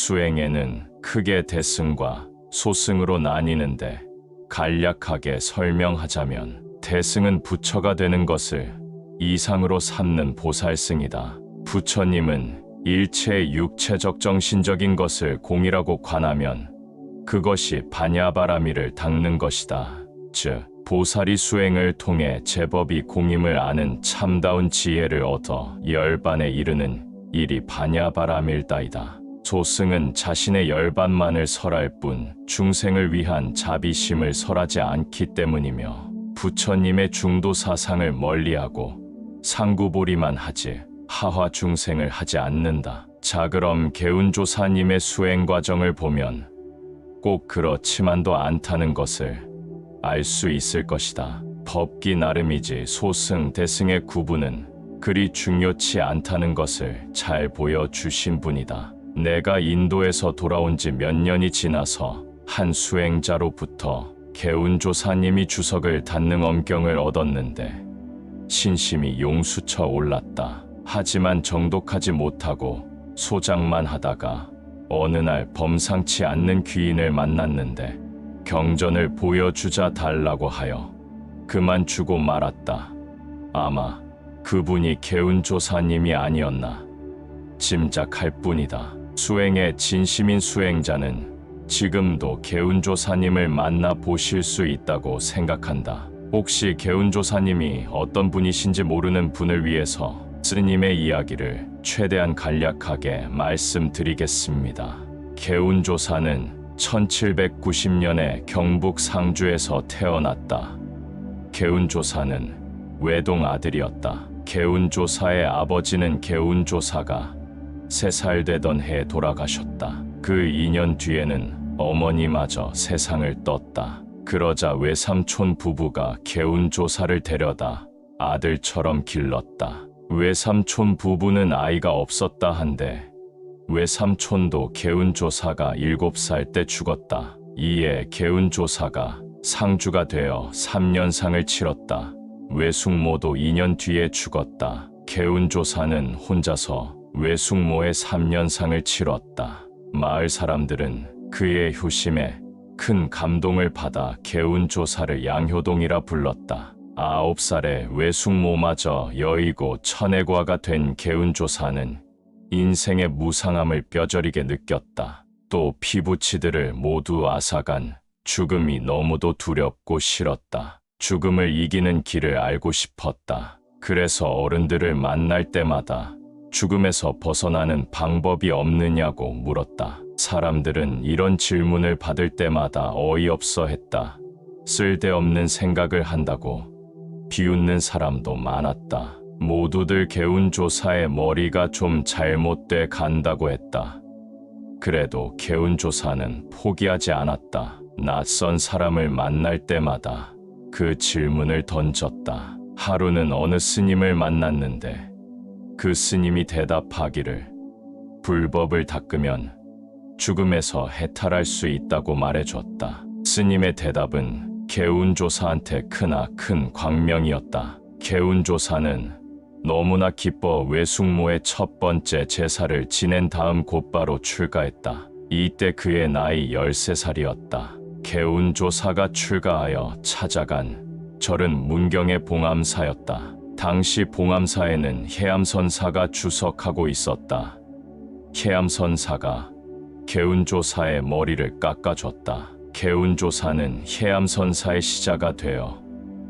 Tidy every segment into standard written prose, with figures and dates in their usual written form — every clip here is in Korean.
수행에는 크게 대승과 소승으로 나뉘는데 간략하게 설명하자면 대승은 부처가 되는 것을 이상으로 삼는 보살승이다. 부처님은 일체의 육체적 정신적인 것을 공이라고 관하면 그것이 반야바라미를 닦는 것이다. 즉 보살이 수행을 통해 제법이 공임을 아는 참다운 지혜를 얻어 열반에 이르는 일이 반야바라밀다이다. 소승은 자신의 열반만을 설할 뿐 중생을 위한 자비심을 설하지 않기 때문이며 부처님의 중도 사상을 멀리하고 상구보리만 하지 하화 중생을 하지 않는다. 자, 그럼 개운조사님의 수행 과정을 보면 꼭 그렇지만도 않다는 것을 알 수 있을 것이다. 법기 나름이지 소승, 대승의 구분은 그리 중요치 않다는 것을 잘 보여주신 분이다. 내가 인도에서 돌아온 지 몇 년이 지나서 한 수행자로부터 개운조사님이 주석을 닫는 엄경을 얻었는데 신심이 용수쳐 올랐다. 하지만 정독하지 못하고 소장만 하다가 어느 날 범상치 않는 귀인을 만났는데 경전을 보여주자 달라고 하여 그만 주고 말았다. 아마 그분이 개운조사님이 아니었나 짐작할 뿐이다. 수행에 진심인 수행자는 지금도 개운조사님을 만나 보실 수 있다고 생각한다. 혹시 개운조사님이 어떤 분이신지 모르는 분을 위해서 스님의 이야기를 최대한 간략하게 말씀드리겠습니다. 개운조사는 1790년에 경북 상주에서 태어났다. 개운조사는 외동 아들이었다. 개운조사의 아버지는 개운조사가 3살 되던 해에 돌아가셨다. 그 2년 뒤에는 어머니마저 세상을 떴다. 그러자 외삼촌 부부가 개운조사를 데려다 아들처럼 길렀다. 외삼촌 부부는 아이가 없었다 한데 외삼촌도 개운조사가 7살 때 죽었다. 이에 개운조사가 상주가 되어 3년상을 치렀다. 외숙모도 2년 뒤에 죽었다. 개운조사는 혼자서 외숙모의 3년상을 치렀다. 마을 사람들은 그의 효심에 큰 감동을 받아 개운조사를 양효동이라 불렀다. 9살에 외숙모마저 여의고 천외과가 된 개운조사는 인생의 무상함을 뼈저리게 느꼈다. 또 피부치들을 모두 앗아간 죽음이 너무도 두렵고 싫었다. 죽음을 이기는 길을 알고 싶었다. 그래서 어른들을 만날 때마다 죽음에서 벗어나는 방법이 없느냐고 물었다. 사람들은 이런 질문을 받을 때마다 어이없어 했다. 쓸데없는 생각을 한다고 비웃는 사람도 많았다. 모두들 개운조사의 머리가 좀 잘못돼 간다고 했다. 그래도 개운조사는 포기하지 않았다. 낯선 사람을 만날 때마다 그 질문을 던졌다. 하루는 어느 스님을 만났는데 그 스님이 대답하기를 불법을 닦으면 죽음에서 해탈할 수 있다고 말해줬다. 스님의 대답은 개운조사한테 크나큰 광명이었다. 개운조사는 너무나 기뻐 외숙모의 첫 번째 제사를 지낸 다음 곧바로 출가했다. 이때 그의 나이 13살이었다. 개운조사가 출가하여 찾아간 절은 문경의 봉암사였다. 당시 봉암사에는 해암선사가 주석하고 있었다. 해암선사가 개운조사의 머리를 깎아줬다. 개운조사는 해암선사의 시자가 되어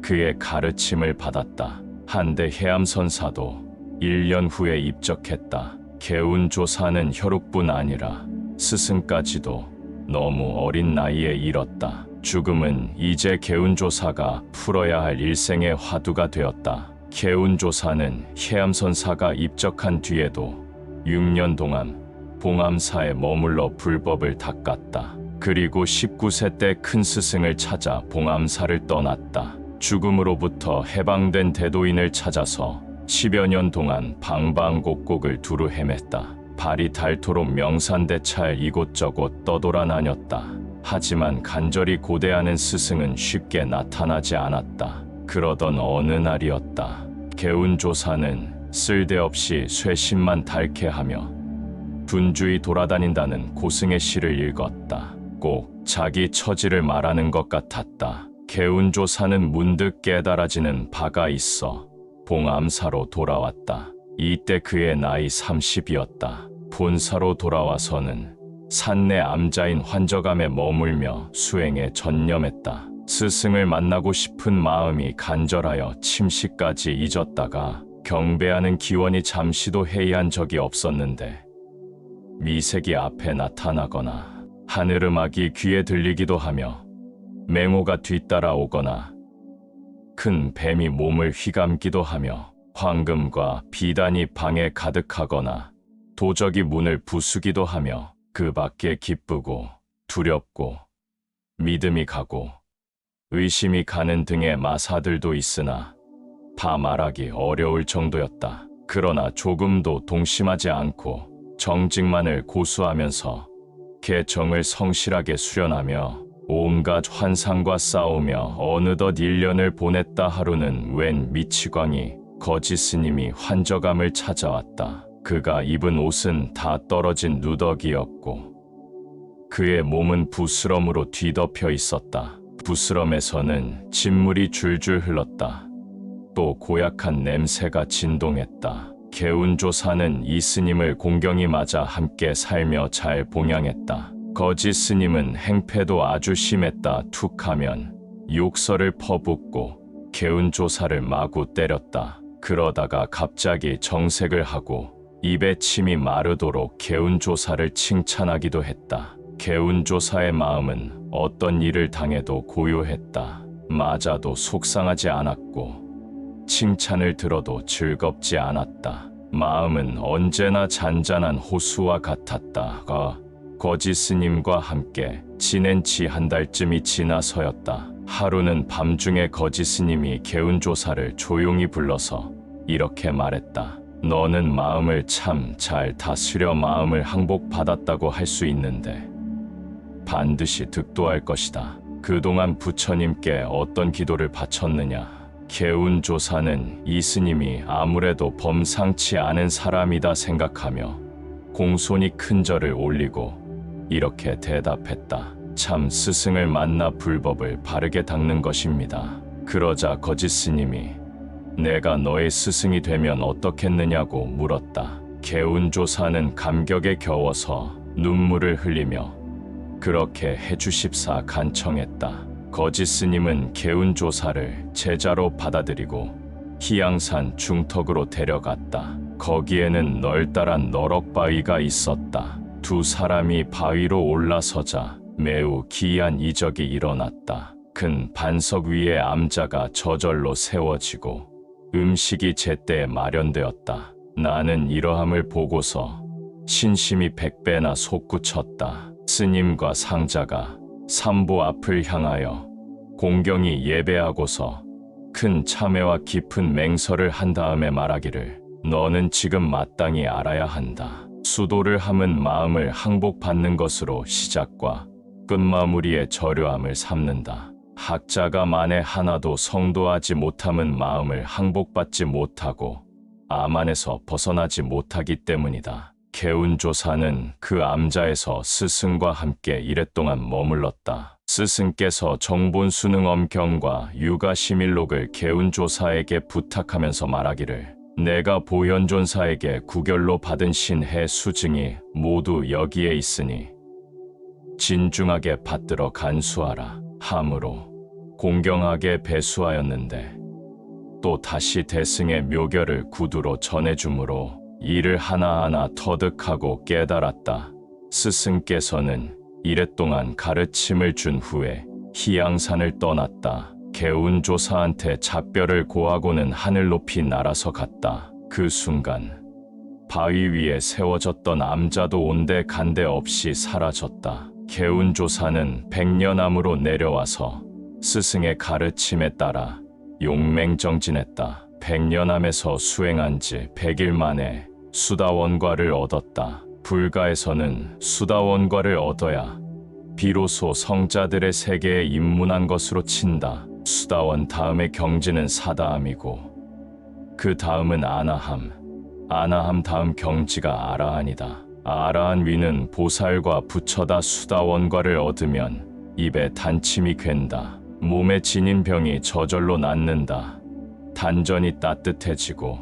그의 가르침을 받았다. 한데 해암선사도 1년 후에 입적했다. 개운조사는 혈육뿐 아니라 스승까지도 너무 어린 나이에 잃었다. 죽음은 이제 개운조사가 풀어야 할 일생의 화두가 되었다. 개운조사는 해암선사가 입적한 뒤에도 6년 동안 봉암사에 머물러 불법을 닦았다. 그리고 19세 때 큰 스승을 찾아 봉암사를 떠났다. 죽음으로부터 해방된 대도인을 찾아서 10여 년 동안 방방곡곡을 두루 헤맸다. 발이 닳도록 명산대차에 이곳저곳 떠돌아다녔다. 하지만 간절히 고대하는 스승은 쉽게 나타나지 않았다. 그러던 어느 날이었다. 개운조사는 쓸데없이 쇠심만 닳게 하며 둔주이 돌아다닌다는 고승의 시를 읽었다. 꼭 자기 처지를 말하는 것 같았다. 개운조사는 문득 깨달아지는 바가 있어 봉암사로 돌아왔다. 이때 그의 나이 30이었다. 본사로 돌아와서는 산내 암자인 환저감에 머물며 수행에 전념했다. 스승을 만나고 싶은 마음이 간절하여 침식까지 잊었다가 경배하는 기원이 잠시도 해이한 적이 없었는데 미색이 앞에 나타나거나 하늘음악이 귀에 들리기도 하며 맹호가 뒤따라오거나 큰 뱀이 몸을 휘감기도 하며 황금과 비단이 방에 가득하거나 도적이 문을 부수기도 하며 그 밖에 기쁘고 두렵고 믿음이 가고 의심이 가는 등의 마사들도 있으나 다 말하기 어려울 정도였다. 그러나 조금도 동심하지 않고 정직만을 고수하면서 개정을 성실하게 수련하며 온갖 환상과 싸우며 어느덧 1년을 보냈다. 하루는 웬 미치광이 거지 스님이 환저감을 찾아왔다. 그가 입은 옷은 다 떨어진 누더기였고 그의 몸은 부스럼으로 뒤덮여 있었다. 부스럼에서는 진물이 줄줄 흘렀다. 또 고약한 냄새가 진동했다. 개운조사는 이 스님을 공경히 맞아 함께 살며 잘 봉양했다. 거지 스님은 행패도 아주 심했다. 툭하면 욕설을 퍼붓고 개운조사를 마구 때렸다. 그러다가 갑자기 정색을 하고 입에 침이 마르도록 개운조사를 칭찬하기도 했다. 개운조사의 마음은 어떤 일을 당해도 고요했다. 맞아도 속상하지 않았고 칭찬을 들어도 즐겁지 않았다. 마음은 언제나 잔잔한 호수와 같았다. 거지 스님과 함께 지낸 지 한 달쯤이 지나서였다. 하루는 밤중에 거지 스님이 개운조사를 조용히 불러서 이렇게 말했다. 너는 마음을 참 잘 다스려 마음을 항복받았다고 할 수 있는데 반드시 득도할 것이다. 그동안 부처님께 어떤 기도를 바쳤느냐? 개운조사는 이 스님이 아무래도 범상치 않은 사람이다 생각하며 공손히 큰 절을 올리고 이렇게 대답했다. 참 스승을 만나 불법을 바르게 닦는 것입니다. 그러자 거짓 스님이 내가 너의 스승이 되면 어떻겠느냐고 물었다. 개운조사는 감격에 겨워서 눈물을 흘리며 그렇게 해주십사 간청했다. 거짓 스님은 개운조사를 제자로 받아들이고 희양산 중턱으로 데려갔다. 거기에는 널따란 너럭바위가 있었다. 두 사람이 바위로 올라서자 매우 기이한 이적이 일어났다. 큰 반석 위에 암자가 저절로 세워지고 음식이 제때에 마련되었다. 나는 이러함을 보고서 신심이 100배나 솟구쳤다. 스님과 상자가 삼보 앞을 향하여 공경히 예배하고서 큰 참회와 깊은 맹설을 한 다음에 말하기를 너는 지금 마땅히 알아야 한다. 수도를 함은 마음을 항복받는 것으로 시작과 끝마무리의 절요함을 삼는다. 학자가 만에 하나도 성도하지 못함은 마음을 항복받지 못하고 암 안에서 벗어나지 못하기 때문이다. 개운조사는 그 암자에서 스승과 함께 이랫동안 머물렀다. 스승께서 정본수능엄경과 유가시밀록을 개운조사에게 부탁하면서 말하기를 내가 보현존사에게 구결로 받은 신해 수증이 모두 여기에 있으니 진중하게 받들어 간수하라 함으로 공경하게 배수하였는데 또 다시 대승의 묘결을 구두로 전해주므로 이를 하나하나 터득하고 깨달았다. 스승께서는 이랫동안 가르침을 준 후에 희양산을 떠났다. 개운조사한테 작별을 고하고는 하늘 높이 날아서 갔다. 그 순간 바위 위에 세워졌던 암자도 온데 간데 없이 사라졌다. 개운조사는 백년암으로 내려와서 스승의 가르침에 따라 용맹정진했다. 백년암에서 수행한 지 100일 만에 수다원과를 얻었다. 불가에서는 수다원과를 얻어야 비로소 성자들의 세계에 입문한 것으로 친다. 수다원 다음의 경지는 사다함이고 그 다음은 아나함, 아나함 다음 경지가 아라한이다. 아라한 위는 보살과 부처다 수다원과를 얻으면 입에 단침이 괜다. 몸에 지닌 병이 저절로 낫는다. 단전이 따뜻해지고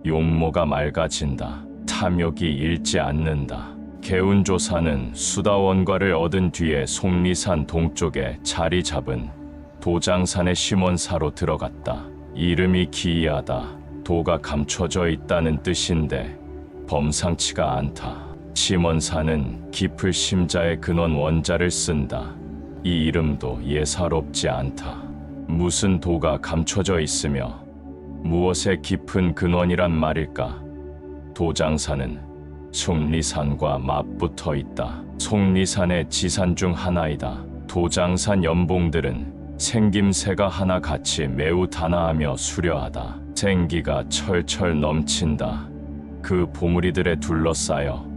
용모가 맑아진다. 탐욕이 잃지 않는다. 개운조사는 수다원과를 얻은 뒤에 속리산 동쪽에 자리 잡은 도장산의 심원사로 들어갔다. 이름이 기이하다. 도가 감춰져 있다는 뜻인데 범상치가 않다. 심원사는 깊을 심자의 근원 원자를 쓴다. 이 이름도 예사롭지 않다. 무슨 도가 감춰져 있으며 무엇의 깊은 근원이란 말일까? 도장산은 속리산과 맞붙어 있다. 속리산의 지산 중 하나이다. 도장산 연봉들은 생김새가 하나같이 매우 단아하며 수려하다. 생기가 철철 넘친다. 그 봉우리들에 둘러싸여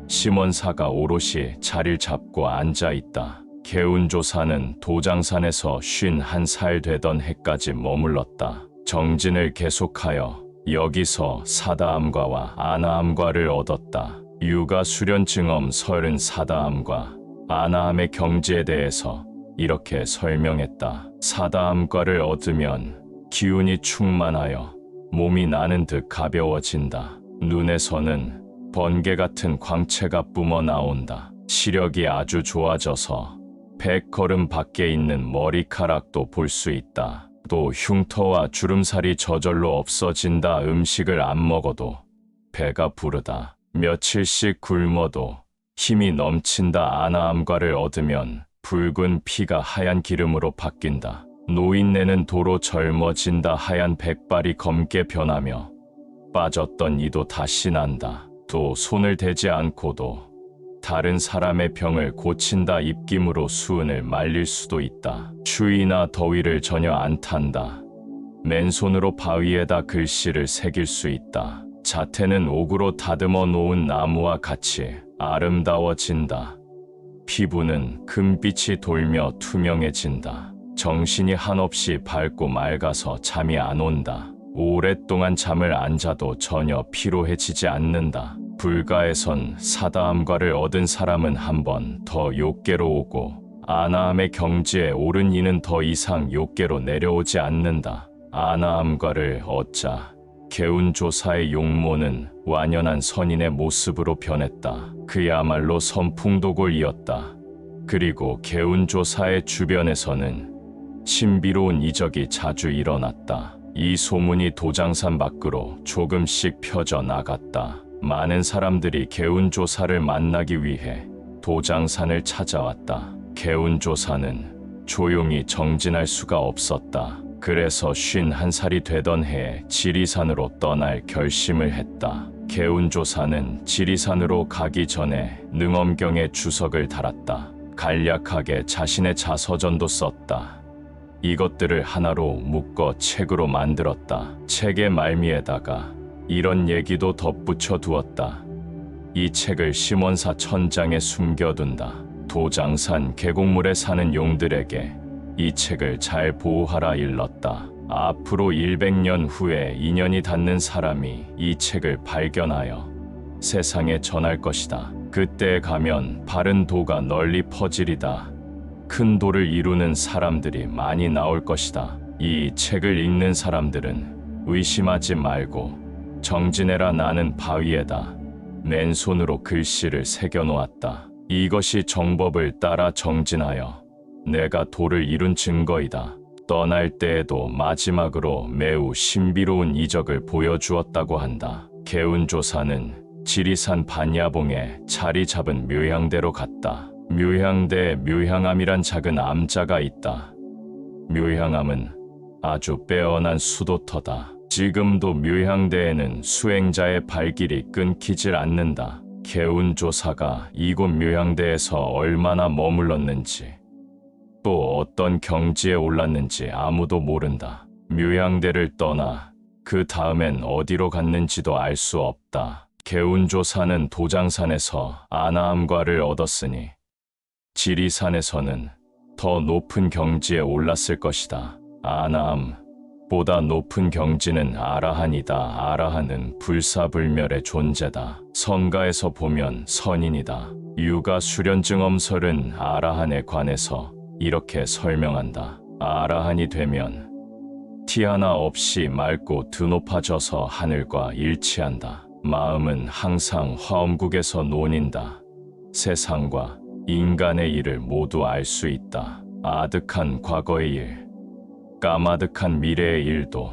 심원사가 오롯이 자리를 잡고 앉아 있다. 개운조사는 도장산에서 51살 되던 해까지 머물렀다. 정진을 계속하여 여기서 사다암과와 아나암과를 얻었다. 유가 수련증엄 34다암과 아나암의 경지에 대해서 이렇게 설명했다. 사다암과를 얻으면 기운이 충만하여 몸이 나는 듯 가벼워진다. 눈에서는 번개 같은 광채가 뿜어 나온다. 시력이 아주 좋아져서 100걸음 밖에 있는 머리카락도 볼 수 있다. 또 흉터와 주름살이 저절로 없어진다. 음식을 안 먹어도 배가 부르다. 며칠씩 굶어도 힘이 넘친다. 아나암과를 얻으면 붉은 피가 하얀 기름으로 바뀐다. 노인네는 도로 젊어진다. 하얀 백발이 검게 변하며 빠졌던 이도 다시 난다. 또 손을 대지 않고도 다른 사람의 병을 고친다. 입김으로 수은을 말릴 수도 있다. 추위나 더위를 전혀 안 탄다. 맨손으로 바위에다 글씨를 새길 수 있다. 자태는 옥으로 다듬어 놓은 나무와 같이 아름다워진다. 피부는 금빛이 돌며 투명해진다. 정신이 한없이 밝고 맑아서 잠이 안 온다. 오랫동안 잠을 안 자도 전혀 피로해지지 않는다. 불가에선 사다암과를 얻은 사람은 한 번 더 욕계로 오고 아나암의 경지에 오른 이는 더 이상 욕계로 내려오지 않는다. 아나암과를 얻자 개운조사의 용모는 완연한 선인의 모습으로 변했다. 그야말로 선풍독을이었다. 그리고 개운조사의 주변에서는 신비로운 이적이 자주 일어났다. 이 소문이 도장산 밖으로 조금씩 펴져 나갔다. 많은 사람들이 개운조사를 만나기 위해 도장산을 찾아왔다. 개운조사는 조용히 정진할 수가 없었다. 그래서 51살이 되던 해에 지리산으로 떠날 결심을 했다. 개운조사는 지리산으로 가기 전에 능엄경에 주석을 달았다. 간략하게 자신의 자서전도 썼다. 이것들을 하나로 묶어 책으로 만들었다. 책의 말미에다가 이런 얘기도 덧붙여 두었다. 이 책을 심원사 천장에 숨겨둔다. 도장산 계곡물에 사는 용들에게 이 책을 잘 보호하라 일렀다. 앞으로 100년 후에 인연이 닿는 사람이 이 책을 발견하여 세상에 전할 것이다. 그때에 가면 바른 도가 널리 퍼지리다. 큰 도를 이루는 사람들이 많이 나올 것이다. 이 책을 읽는 사람들은 의심하지 말고 정진해라. 나는 바위에다 맨손으로 글씨를 새겨놓았다. 이것이 정법을 따라 정진하여 내가 도를 이룬 증거이다. 떠날 때에도 마지막으로 매우 신비로운 이적을 보여주었다고 한다. 개운조사는 지리산 반야봉에 자리 잡은 묘향대로 갔다. 묘향대에 묘향암이란 작은 암자가 있다. 묘향암은 아주 빼어난 수도터다. 지금도 묘향대에는 수행자의 발길이 끊기질 않는다. 개운조사가 이곳 묘향대에서 얼마나 머물렀는지 또 어떤 경지에 올랐는지 아무도 모른다. 묘향대를 떠나 그 다음엔 어디로 갔는지도 알 수 없다. 개운조사는 도장산에서 아나암과를 얻었으니 지리산에서는 더 높은 경지에 올랐을 것이다. 아나암, 보다 높은 경지는 아라한이다. 아라한은 불사불멸의 존재다. 성가에서 보면 선인이다. 유가 수련증엄설은 아라한에 관해서 이렇게 설명한다. 아라한이 되면 티 하나 없이 맑고 드높아져서 하늘과 일치한다. 마음은 항상 화엄국에서 논인다. 세상과 인간의 일을 모두 알 수 있다. 아득한 과거의 일, 까마득한 미래의 일도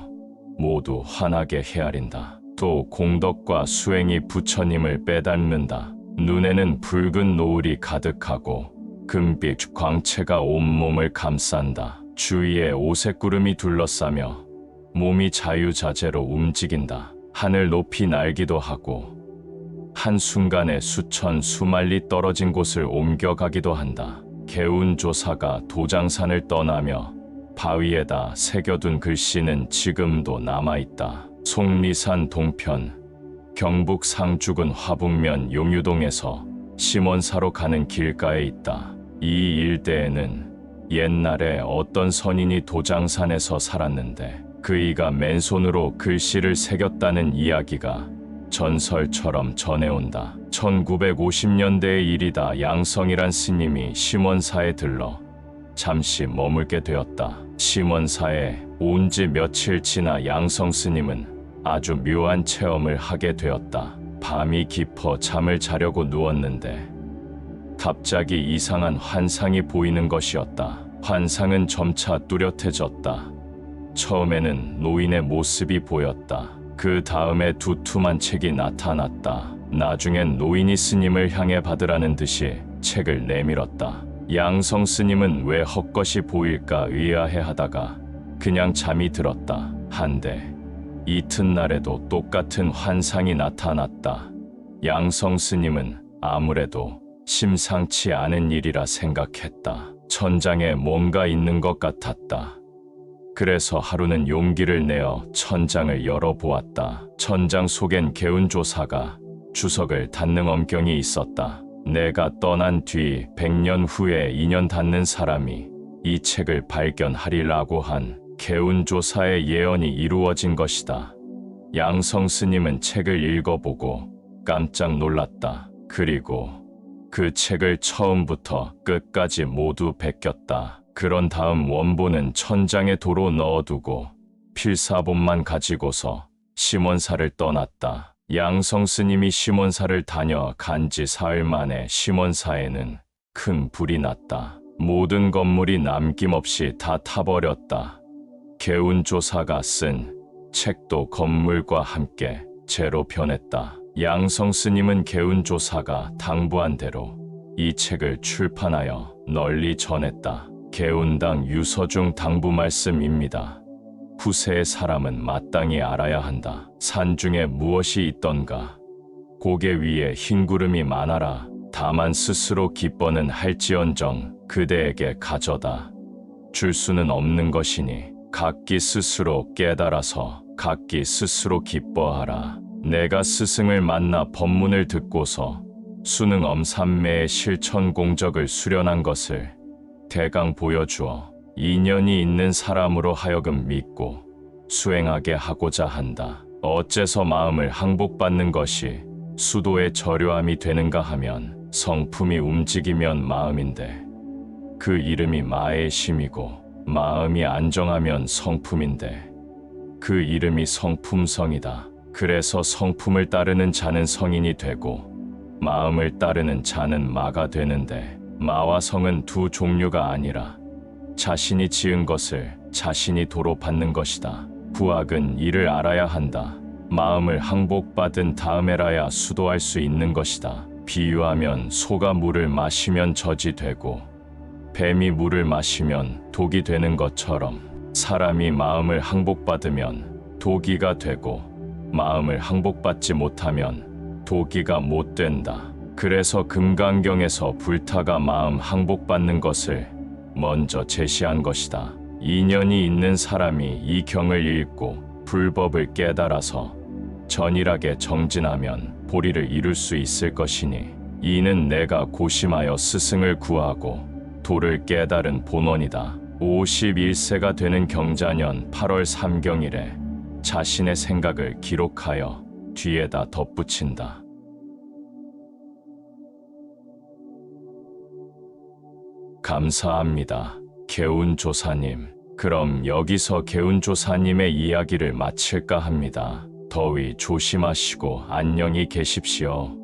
모두 환하게 헤아린다. 또 공덕과 수행이 부처님을 빼닮는다. 눈에는 붉은 노을이 가득하고 금빛 광채가 온몸을 감싼다. 주위에 오색 구름이 둘러싸며 몸이 자유자재로 움직인다. 하늘 높이 날기도 하고 한순간에 수천 수만리 떨어진 곳을 옮겨가기도 한다. 개운조사가 도장산을 떠나며 바위에다 새겨둔 글씨는 지금도 남아있다. 속리산 동편, 경북 상주군 화북면 용유동에서 심원사로 가는 길가에 있다. 이 일대에는 옛날에 어떤 선인이 도장산에서 살았는데 그이가 맨손으로 글씨를 새겼다는 이야기가 전설처럼 전해온다. 1950년대의 일이다. 양성이란 스님이 심원사에 들러 잠시 머물게 되었다. 심원사에 온 지 며칠 지나 양성 스님은 아주 묘한 체험을 하게 되었다. 밤이 깊어 잠을 자려고 누웠는데 갑자기 이상한 환상이 보이는 것이었다. 환상은 점차 뚜렷해졌다. 처음에는 노인의 모습이 보였다. 그 다음에 두툼한 책이 나타났다. 나중엔 노인이 스님을 향해 받으라는 듯이 책을 내밀었다. 양성 스님은 왜 헛것이 보일까 의아해하다가 그냥 잠이 들었다. 한데 이튿날에도 똑같은 환상이 나타났다. 양성 스님은 아무래도 심상치 않은 일이라 생각했다. 천장에 뭔가 있는 것 같았다. 그래서 하루는 용기를 내어 천장을 열어보았다. 천장 속엔 개운조사가 주석을 닫는 엄경이 있었다. 내가 떠난 뒤 100년 후에 인연 닿는 사람이 이 책을 발견하리라고 한 개운조사의 예언이 이루어진 것이다. 양성 스님은 책을 읽어보고 깜짝 놀랐다. 그리고 그 책을 처음부터 끝까지 모두 베꼈다. 그런 다음 원본은 천장에 도로 넣어두고 필사본만 가지고서 심원사를 떠났다. 양성 스님이 심원사를 다녀 간지 사흘 만에 심원사에는 큰 불이 났다. 모든 건물이 남김없이 다 타버렸다. 개운조사가 쓴 책도 건물과 함께 재로 변했다. 양성 스님은 개운조사가 당부한 대로 이 책을 출판하여 널리 전했다. 개운당 유서중 당부 말씀입니다. 후세의 사람은 마땅히 알아야 한다. 산중에 무엇이 있던가 고개 위에 흰 구름이 많아라. 다만 스스로 기뻐는 할지언정 그대에게 가져다 줄 수는 없는 것이니 각기 스스로 깨달아서 각기 스스로 기뻐하라. 내가 스승을 만나 법문을 듣고서 수능 엄삼매의 실천 공적을 수련한 것을 대강 보여주어 인연이 있는 사람으로 하여금 믿고 수행하게 하고자 한다. 어째서 마음을 항복받는 것이 수도의 저료함이 되는가 하면 성품이 움직이면 마음인데 그 이름이 마의 심이고 마음이 안정하면 성품인데 그 이름이 성품성이다. 그래서 성품을 따르는 자는 성인이 되고 마음을 따르는 자는 마가 되는데 마와 성은 두 종류가 아니라 자신이 지은 것을 자신이 도로 받는 것이다. 후학은 이를 알아야 한다. 마음을 항복받은 다음에라야 수도할 수 있는 것이다. 비유하면 소가 물을 마시면 젖이 되고 뱀이 물을 마시면 독이 되는 것처럼 사람이 마음을 항복받으면 도기가 되고 마음을 항복받지 못하면 도기가 못 된다. 그래서 금강경에서 불타가 마음 항복받는 것을 먼저 제시한 것이다. 인연이 있는 사람이 이 경을 읽고 불법을 깨달아서 전일하게 정진하면 보리를 이룰 수 있을 것이니 이는 내가 고심하여 스승을 구하고 도를 깨달은 본원이다. 51세가 되는 경자년 8월 3경일에 자신의 생각을 기록하여 뒤에다 덧붙인다. 감사합니다, 개운조사님. 그럼 여기서 개운조사님의 이야기를 마칠까 합니다. 더위 조심하시고 안녕히 계십시오.